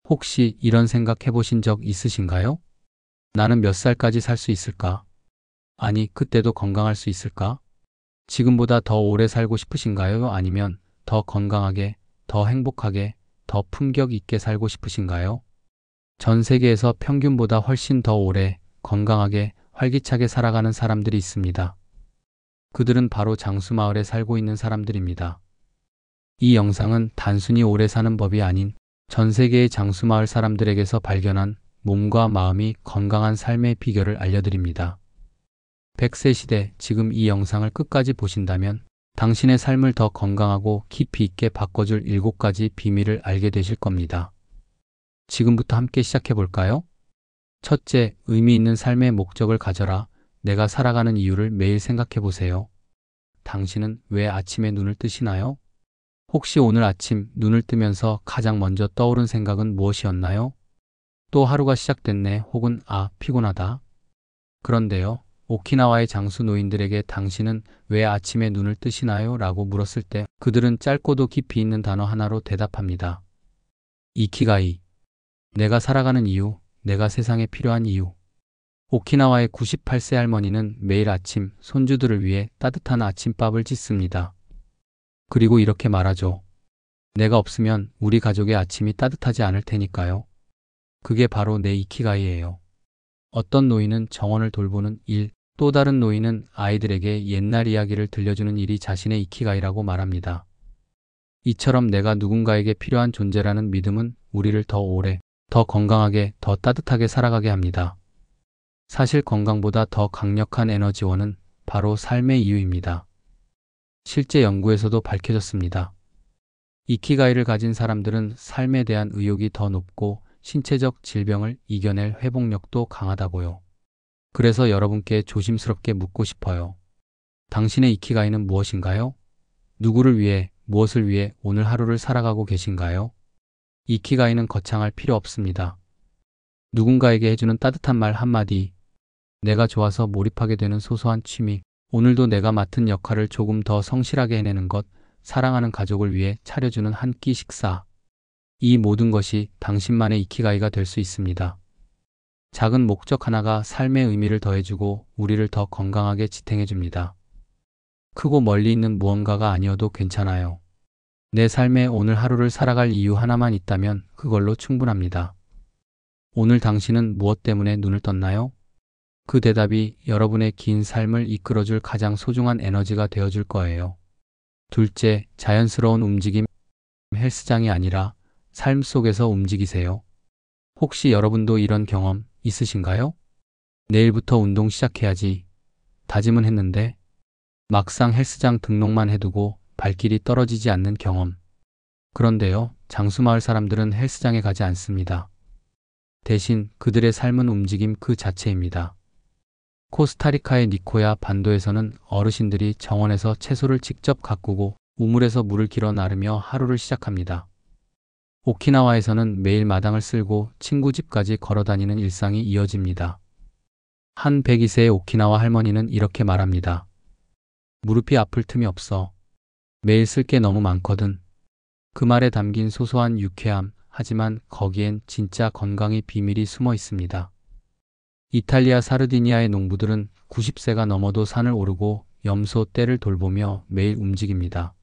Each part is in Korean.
혹시 이런 생각 해보신 적 있으신가요? 나는 몇 살까지 살 수 있을까? 아니, 그때도 건강할 수 있을까? 지금보다 더 오래 살고 싶으신가요? 아니면 더 건강하게, 더 행복하게, 더 품격 있게 살고 싶으신가요? 전 세계에서 평균보다 훨씬 더 오래, 건강하게, 활기차게 살아가는 사람들이 있습니다. 그들은 바로 장수마을에 살고 있는 사람들입니다. 이 영상은 단순히 오래 사는 법이 아닌 전 세계의 장수마을 사람들에게서 발견한 몸과 마음이 건강한 삶의 비결을 알려드립니다. 100세 시대, 지금 이 영상을 끝까지 보신다면 당신의 삶을 더 건강하고 깊이 있게 바꿔줄 7가지 비밀을 알게 되실 겁니다. 지금부터 함께 시작해 볼까요? 첫째, 의미 있는 삶의 목적을 가져라. 내가 살아가는 이유를 매일 생각해 보세요. 당신은 왜 아침에 눈을 뜨시나요? 혹시 오늘 아침 눈을 뜨면서 가장 먼저 떠오른 생각은 무엇이었나요? 또 하루가 시작됐네, 혹은 피곤하다. 그런데요, 오키나와의 장수 노인들에게 당신은 왜 아침에 눈을 뜨시나요? 라고 물었을 때 그들은 짧고도 깊이 있는 단어 하나로 대답합니다. 이키가이. 내가 살아가는 이유, 내가 세상에 필요한 이유. 오키나와의 98세 할머니는 매일 아침 손주들을 위해 따뜻한 아침밥을 짓습니다. 그리고 이렇게 말하죠. 내가 없으면 우리 가족의 아침이 따뜻하지 않을 테니까요. 그게 바로 내 이키가이예요. 어떤 노인은 정원을 돌보는 일, 또 다른 노인은 아이들에게 옛날 이야기를 들려주는 일이 자신의 이키가이라고 말합니다. 이처럼 내가 누군가에게 필요한 존재라는 믿음은 우리를 더 오래, 더 건강하게, 더 따뜻하게 살아가게 합니다. 사실 건강보다 더 강력한 에너지원은 바로 삶의 이유입니다. 실제 연구에서도 밝혀졌습니다. 이키가이를 가진 사람들은 삶에 대한 의욕이 더 높고 신체적 질병을 이겨낼 회복력도 강하다고요. 그래서 여러분께 조심스럽게 묻고 싶어요. 당신의 이키가이는 무엇인가요? 누구를 위해, 무엇을 위해 오늘 하루를 살아가고 계신가요? 이키가이는 거창할 필요 없습니다. 누군가에게 해주는 따뜻한 말 한마디, 내가 좋아서 몰입하게 되는 소소한 취미, 오늘도 내가 맡은 역할을 조금 더 성실하게 해내는 것, 사랑하는 가족을 위해 차려주는 한 끼 식사. 이 모든 것이 당신만의 이키가이가 될 수 있습니다. 작은 목적 하나가 삶의 의미를 더해주고 우리를 더 건강하게 지탱해줍니다. 크고 멀리 있는 무언가가 아니어도 괜찮아요. 내 삶에 오늘 하루를 살아갈 이유 하나만 있다면 그걸로 충분합니다. 오늘 당신은 무엇 때문에 눈을 떴나요? 그 대답이 여러분의 긴 삶을 이끌어줄 가장 소중한 에너지가 되어줄 거예요. 둘째, 자연스러운 움직임. 헬스장이 아니라 삶 속에서 움직이세요. 혹시 여러분도 이런 경험 있으신가요? 내일부터 운동 시작해야지 다짐은 했는데 막상 헬스장 등록만 해두고 발길이 떨어지지 않는 경험. 그런데요, 장수마을 사람들은 헬스장에 가지 않습니다. 대신 그들의 삶은 움직임 그 자체입니다. 코스타리카의 니코야 반도에서는 어르신들이 정원에서 채소를 직접 가꾸고 우물에서 물을 길어 나르며 하루를 시작합니다. 오키나와에서는 매일 마당을 쓸고 친구 집까지 걸어다니는 일상이 이어집니다. 한 102세의 오키나와 할머니는 이렇게 말합니다. 무릎이 아플 틈이 없어. 매일 쓸 게 너무 많거든. 그 말에 담긴 소소한 유쾌함, 하지만 거기엔 진짜 건강의 비밀이 숨어 있습니다. 이탈리아 사르디니아의 농부들은 90세가 넘어도 산을 오르고 염소 떼를 돌보며 매일 움직입니다.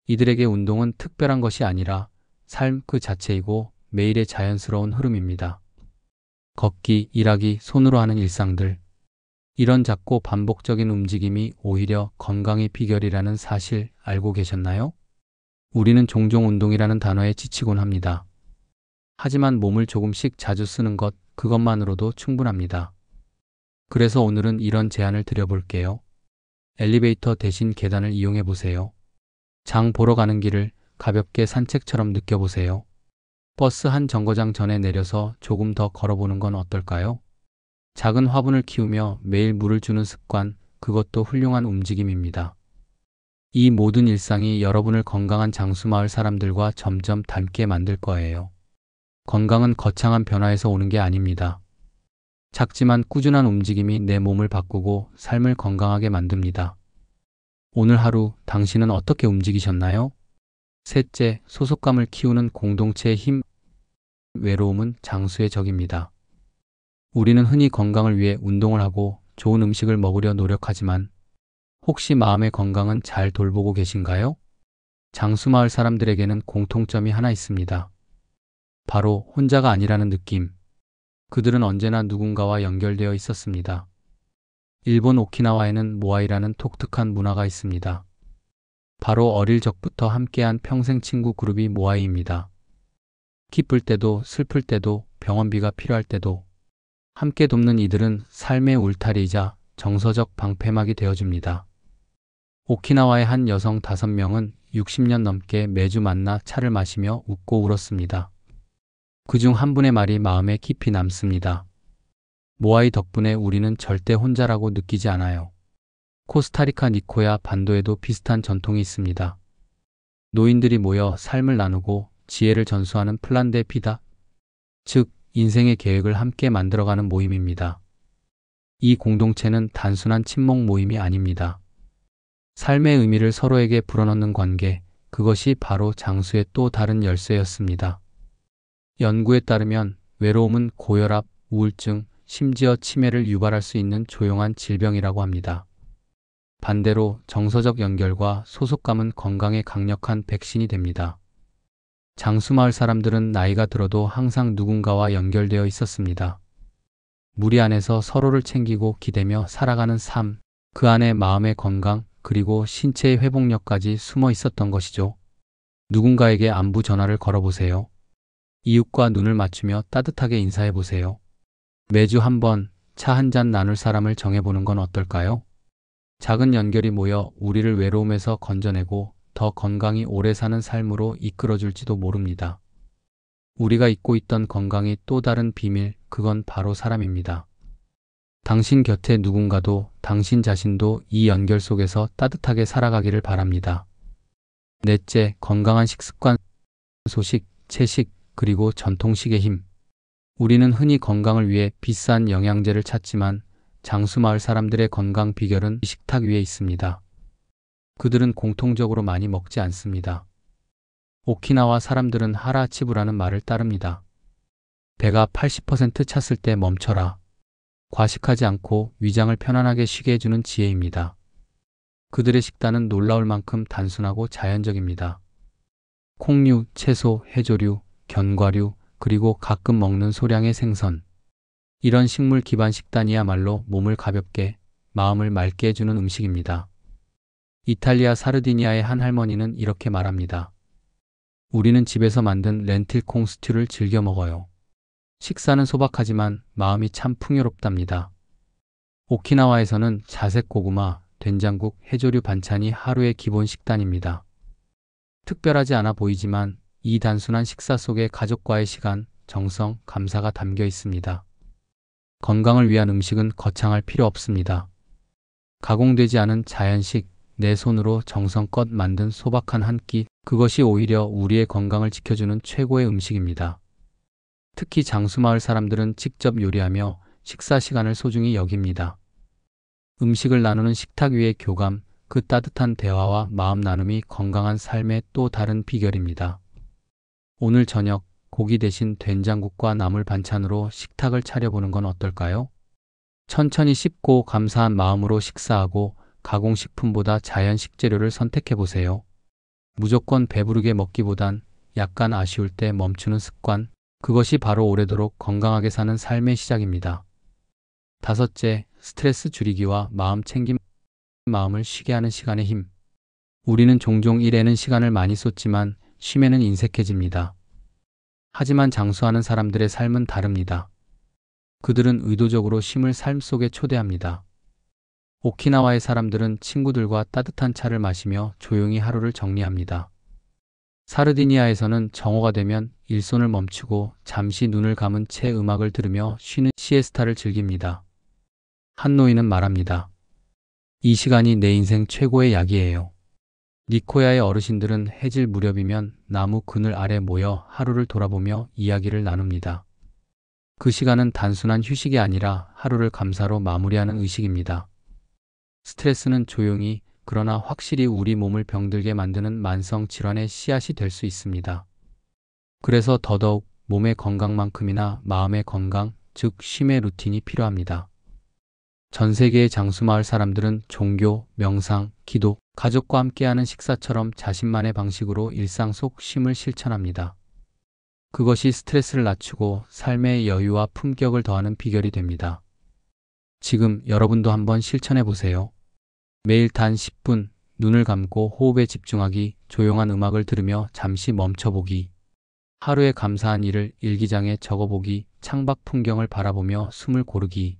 이들에게 운동은 특별한 것이 아니라 삶 그 자체이고 매일의 자연스러운 흐름입니다. 걷기, 일하기, 손으로 하는 일상들. 이런 작고 반복적인 움직임이 오히려 건강의 비결이라는 사실 알고 계셨나요? 우리는 종종 운동이라는 단어에 지치곤 합니다. 하지만 몸을 조금씩 자주 쓰는 것, 그것만으로도 충분합니다. 그래서 오늘은 이런 제안을 드려볼게요. 엘리베이터 대신 계단을 이용해 보세요. 장 보러 가는 길을 가볍게 산책처럼 느껴보세요. 버스 한 정거장 전에 내려서 조금 더 걸어보는 건 어떨까요? 작은 화분을 키우며 매일 물을 주는 습관, 그것도 훌륭한 움직임입니다. 이 모든 일상이 여러분을 건강한 장수마을 사람들과 점점 닮게 만들 거예요. 건강은 거창한 변화에서 오는 게 아닙니다. 작지만 꾸준한 움직임이 내 몸을 바꾸고 삶을 건강하게 만듭니다. 오늘 하루 당신은 어떻게 움직이셨나요? 셋째, 소속감을 키우는 공동체의 힘. 외로움은 장수의 적입니다. 우리는 흔히 건강을 위해 운동을 하고 좋은 음식을 먹으려 노력하지만 혹시 마음의 건강은 잘 돌보고 계신가요? 장수마을 사람들에게는 공통점이 하나 있습니다. 바로 혼자가 아니라는 느낌. 그들은 언제나 누군가와 연결되어 있었습니다. 일본 오키나와에는 모아이라는 독특한 문화가 있습니다. 바로 어릴 적부터 함께한 평생 친구 그룹이 모아이입니다. 기쁠 때도 슬플 때도 병원비가 필요할 때도 함께 돕는 이들은 삶의 울타리이자 정서적 방패막이 되어줍니다. 오키나와의 한 여성 5명은 60년 넘게 매주 만나 차를 마시며 웃고 울었습니다. 그중 한 분의 말이 마음에 깊이 남습니다. 모아이 덕분에 우리는 절대 혼자라고 느끼지 않아요. 코스타리카 니코야 반도에도 비슷한 전통이 있습니다. 노인들이 모여 삶을 나누고 지혜를 전수하는 플란데 피다, 즉 인생의 계획을 함께 만들어가는 모임입니다. 이 공동체는 단순한 친목 모임이 아닙니다. 삶의 의미를 서로에게 불어넣는 관계, 그것이 바로 장수의 또 다른 열쇠였습니다. 연구에 따르면 외로움은 고혈압, 우울증, 심지어 치매를 유발할 수 있는 조용한 질병이라고 합니다. 반대로 정서적 연결과 소속감은 건강에 강력한 백신이 됩니다. 장수마을 사람들은 나이가 들어도 항상 누군가와 연결되어 있었습니다. 무리 안에서 서로를 챙기고 기대며 살아가는 삶, 그 안에 마음의 건강, 그리고 신체의 회복력까지 숨어 있었던 것이죠. 누군가에게 안부 전화를 걸어보세요. 이웃과 눈을 맞추며 따뜻하게 인사해보세요. 매주 한 번 차 한 잔 나눌 사람을 정해보는 건 어떨까요? 작은 연결이 모여 우리를 외로움에서 건져내고 더 건강히 오래 사는 삶으로 이끌어줄지도 모릅니다. 우리가 잊고 있던 건강의 또 다른 비밀, 그건 바로 사람입니다. 당신 곁에 누군가도 당신 자신도 이 연결 속에서 따뜻하게 살아가기를 바랍니다. 넷째, 건강한 식습관, 소식, 채식, 그리고 전통식의 힘. 우리는 흔히 건강을 위해 비싼 영양제를 찾지만 장수마을 사람들의 건강 비결은 식탁 위에 있습니다. 그들은 공통적으로 많이 먹지 않습니다. 오키나와 사람들은 하라치부라는 말을 따릅니다. 배가 80% 찼을 때 멈춰라. 과식하지 않고 위장을 편안하게 쉬게 해주는 지혜입니다. 그들의 식단은 놀라울 만큼 단순하고 자연적입니다. 콩류, 채소, 해조류, 견과류, 그리고 가끔 먹는 소량의 생선. 이런 식물 기반 식단이야말로 몸을 가볍게, 마음을 맑게 해주는 음식입니다. 이탈리아 사르디니아의 한 할머니는 이렇게 말합니다. 우리는 집에서 만든 렌틸콩 스튜를 즐겨 먹어요. 식사는 소박하지만 마음이 참 풍요롭답니다. 오키나와에서는 자색 고구마, 된장국, 해조류 반찬이 하루의 기본 식단입니다. 특별하지 않아 보이지만 이 단순한 식사 속에 가족과의 시간, 정성, 감사가 담겨 있습니다. 건강을 위한 음식은 거창할 필요 없습니다. 가공되지 않은 자연식, 내 손으로 정성껏 만든 소박한 한 끼, 그것이 오히려 우리의 건강을 지켜주는 최고의 음식입니다. 특히 장수마을 사람들은 직접 요리하며 식사 시간을 소중히 여깁니다. 음식을 나누는 식탁 위의 교감, 그 따뜻한 대화와 마음 나눔이 건강한 삶의 또 다른 비결입니다. 오늘 저녁 고기 대신 된장국과 나물 반찬으로 식탁을 차려보는 건 어떨까요? 천천히 씹고 감사한 마음으로 식사하고 가공식품보다 자연 식재료를 선택해보세요. 무조건 배부르게 먹기보단 약간 아쉬울 때 멈추는 습관, 그것이 바로 오래도록 건강하게 사는 삶의 시작입니다. 다섯째, 스트레스 줄이기와 마음 챙김, 마음을 쉬게 하는 시간의 힘. 우리는 종종 일에는 시간을 많이 쏟지만 쉼에는 인색해집니다. 하지만 장수하는 사람들의 삶은 다릅니다. 그들은 의도적으로 쉼을 삶 속에 초대합니다. 오키나와의 사람들은 친구들과 따뜻한 차를 마시며 조용히 하루를 정리합니다. 사르디니아에서는 정오가 되면 일손을 멈추고 잠시 눈을 감은 채 음악을 들으며 쉬는 시에스타를 즐깁니다. 한 노인은 말합니다. 이 시간이 내 인생 최고의 약이에요. 니코야의 어르신들은 해질 무렵이면 나무 그늘 아래 모여 하루를 돌아보며 이야기를 나눕니다. 그 시간은 단순한 휴식이 아니라 하루를 감사로 마무리하는 의식입니다. 스트레스는 조용히 그러나 확실히 우리 몸을 병들게 만드는 만성 질환의 씨앗이 될 수 있습니다. 그래서 더더욱 몸의 건강만큼이나 마음의 건강, 즉 쉼의 루틴이 필요합니다. 전 세계의 장수마을 사람들은 종교, 명상, 기도, 가족과 함께하는 식사처럼 자신만의 방식으로 일상 속 쉼을 실천합니다. 그것이 스트레스를 낮추고 삶의 여유와 품격을 더하는 비결이 됩니다. 지금 여러분도 한번 실천해 보세요. 매일 단 10분 눈을 감고 호흡에 집중하기, 조용한 음악을 들으며 잠시 멈춰보기, 하루에 감사한 일을 일기장에 적어보기, 창밖 풍경을 바라보며 숨을 고르기.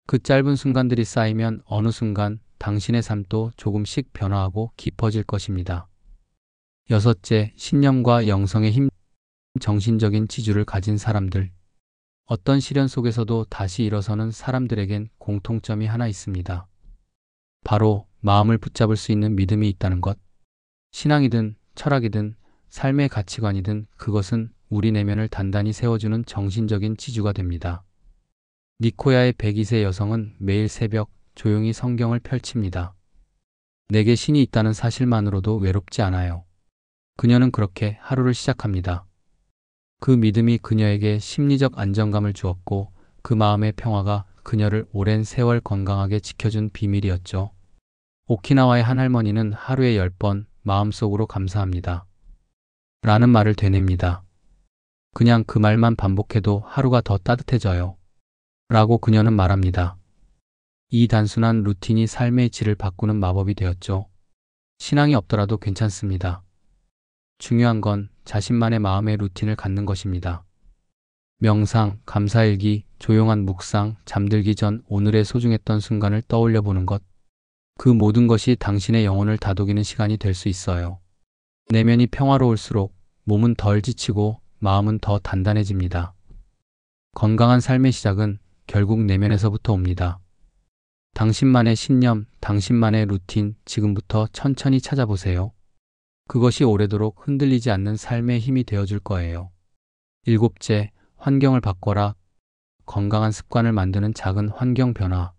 그 짧은 순간들이 쌓이면 어느 순간 당신의 삶도 조금씩 변화하고 깊어질 것입니다. 여섯째, 신념과 영성의 힘. 정신적인 지주를 가진 사람들. 어떤 시련 속에서도 다시 일어서는 사람들에겐 공통점이 하나 있습니다. 바로 마음을 붙잡을 수 있는 믿음이 있다는 것. 신앙이든 철학이든 삶의 가치관이든 그것은 우리 내면을 단단히 세워주는 정신적인 지주가 됩니다. 니코야의 102세 여성은 매일 새벽 조용히 성경을 펼칩니다. 내게 신이 있다는 사실만으로도 외롭지 않아요. 그녀는 그렇게 하루를 시작합니다. 그 믿음이 그녀에게 심리적 안정감을 주었고 그 마음의 평화가 그녀를 오랜 세월 건강하게 지켜준 비밀이었죠. 오키나와의 한 할머니는 하루에 10번 마음속으로 감사합니다. 라는 말을 되뇌입니다. 그냥 그 말만 반복해도 하루가 더 따뜻해져요. 라고 그녀는 말합니다. 이 단순한 루틴이 삶의 질을 바꾸는 마법이 되었죠. 신앙이 없더라도 괜찮습니다. 중요한 건 자신만의 마음의 루틴을 갖는 것입니다. 명상, 감사일기, 조용한 묵상, 잠들기 전 오늘의 소중했던 순간을 떠올려 보는 것. 그 모든 것이 당신의 영혼을 다독이는 시간이 될 수 있어요. 내면이 평화로울수록 몸은 덜 지치고 마음은 더 단단해집니다. 건강한 삶의 시작은 결국 내면에서부터 옵니다. 당신만의 신념, 당신만의 루틴, 지금부터 천천히 찾아보세요. 그것이 오래도록 흔들리지 않는 삶의 힘이 되어줄 거예요. 일곱째, 환경을 바꿔라. 건강한 습관을 만드는 작은 환경 변화.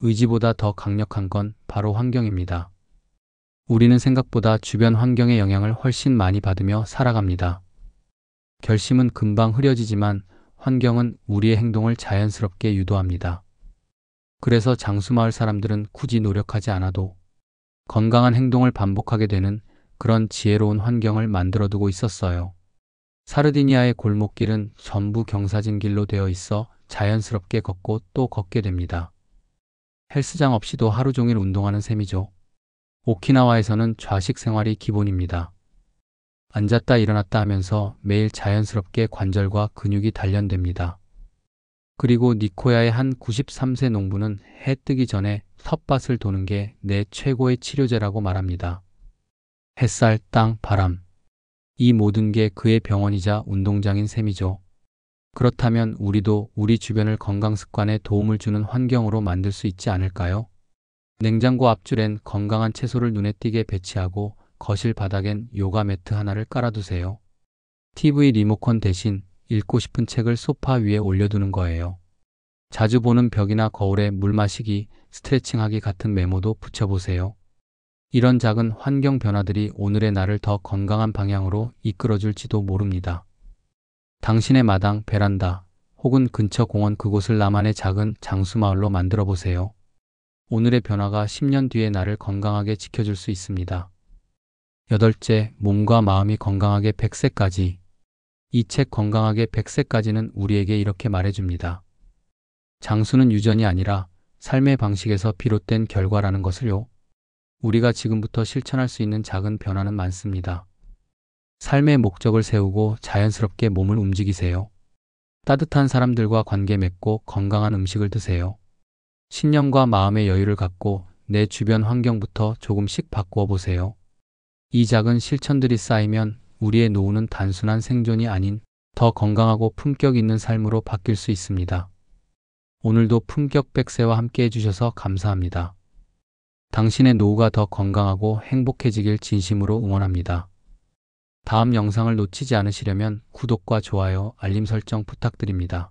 의지보다 더 강력한 건 바로 환경입니다. 우리는 생각보다 주변 환경의 영향을 훨씬 많이 받으며 살아갑니다. 결심은 금방 흐려지지만 환경은 우리의 행동을 자연스럽게 유도합니다. 그래서 장수마을 사람들은 굳이 노력하지 않아도 건강한 행동을 반복하게 되는 그런 지혜로운 환경을 만들어두고 있었어요. 사르디니아의 골목길은 전부 경사진 길로 되어 있어 자연스럽게 걷고 또 걷게 됩니다. 헬스장 없이도 하루 종일 운동하는 셈이죠. 오키나와에서는 좌식 생활이 기본입니다. 앉았다 일어났다 하면서 매일 자연스럽게 관절과 근육이 단련됩니다. 그리고 니코야의 한 93세 농부는 해 뜨기 전에 텃밭을 도는 게 내 최고의 치료제라고 말합니다. 햇살, 땅, 바람. 이 모든 게 그의 병원이자 운동장인 셈이죠. 그렇다면 우리도 우리 주변을 건강 습관에 도움을 주는 환경으로 만들 수 있지 않을까요? 냉장고 앞줄엔 건강한 채소를 눈에 띄게 배치하고 거실 바닥엔 요가 매트 하나를 깔아두세요. TV 리모컨 대신 읽고 싶은 책을 소파 위에 올려두는 거예요. 자주 보는 벽이나 거울에 물 마시기, 스트레칭하기 같은 메모도 붙여보세요. 이런 작은 환경 변화들이 오늘의 나를 더 건강한 방향으로 이끌어줄지도 모릅니다. 당신의 마당, 베란다, 혹은 근처 공원 그곳을 나만의 작은 장수마을로 만들어 보세요. 오늘의 변화가 10년 뒤의 나를 건강하게 지켜줄 수 있습니다. 여덟째, 몸과 마음이 건강하게 100세까지. 이 책 건강하게 100세까지는 우리에게 이렇게 말해줍니다. 장수는 유전이 아니라 삶의 방식에서 비롯된 결과라는 것을요. 우리가 지금부터 실천할 수 있는 작은 변화는 많습니다. 삶의 목적을 세우고 자연스럽게 몸을 움직이세요. 따뜻한 사람들과 관계 맺고 건강한 음식을 드세요. 신념과 마음의 여유를 갖고 내 주변 환경부터 조금씩 바꾸어 보세요. 이 작은 실천들이 쌓이면 우리의 노후는 단순한 생존이 아닌 더 건강하고 품격 있는 삶으로 바뀔 수 있습니다. 오늘도 품격 100세와 함께 해주셔서 감사합니다. 당신의 노후가 더 건강하고 행복해지길 진심으로 응원합니다. 다음 영상을 놓치지 않으시려면 구독과 좋아요, 알림 설정 부탁드립니다.